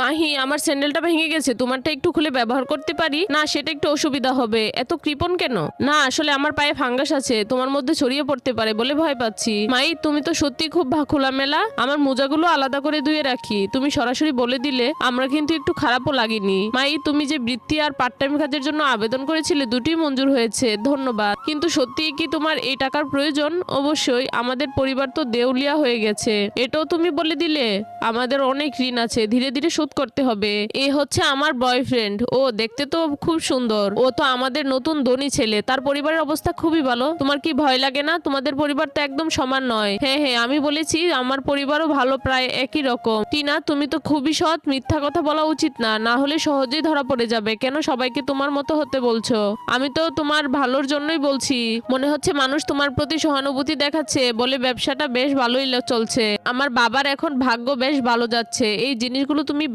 মাহি, আমার স্যান্ডেলটা ভেঙে গেছে, তোমারটা একটু খুলে ব্যবহার করতে পারি? না, সেটা একটু অসুবিধা হবে। এত কৃপণ কেন? না, আসলে আমার পায়ে ফাঙ্গাস আছে, তোমার মধ্যে ছড়িয়ে পড়তে পারে বলে ভয় পাচ্ছি। মাই, তুমি তো সত্যি খুব খোলামেলা। আমার মোজাগুলো আলাদা করে ধুয়ে রাখি, তুমি সরাসরি বলে দিলে আমরা কিন্তু একটু খারাপও লাগেনি। মাই, তুমি যে বৃত্তি আর পার্ট টাইম কাজের জন্য আবেদন করেছিলে দুটোই মঞ্জুর হয়েছে, ধন্যবাদ। কিন্তু সত্যিই কি তোমার এই টাকার প্রয়োজন? অবশ্যই, আমাদের পরিবার তো দেউলিয়া হয়ে গেছে, এটাও তুমি বলে দিলে। আমাদের অনেক ঋণ আছে, ধীরে ধীরে শোধ করতে হবে। এ হচ্ছে আমার বয়ফ্রেন্ড, ও দেখতে তো খুব সুন্দর, ও তো আমাদের নতুন ধনী ছেলে, তার পরিবারের অবস্থা খুবই ভালো। তোমার কি ভয় লাগে না? তোমাদের পরিবার তো একদম সমান নয়। হ্যাঁ হ্যাঁ, আমি বলেছি আমার পরিবারও ভালো, প্রায় একই রকম। টিনা, তুমি তো খুবই সৎ, মিথ্যা কথা বলা উচিত না, না হলে সহজেই ধরা পড়ে যাবে। কেন সবাইকে তোমার মতো হতে বলছো? আমি তো তোমার ভালোর জন্যই বলছি। মনে হচ্ছে মানুষ তোমার প্রতি সহানুভূতি দেখাচ্ছে বলে ব্যবসাটা বেশ ভালোই চলছে। আমার বাবার এখন ভাগ্য বেশ ভালো যাচ্ছে, এই জিনিসগুলো তুমি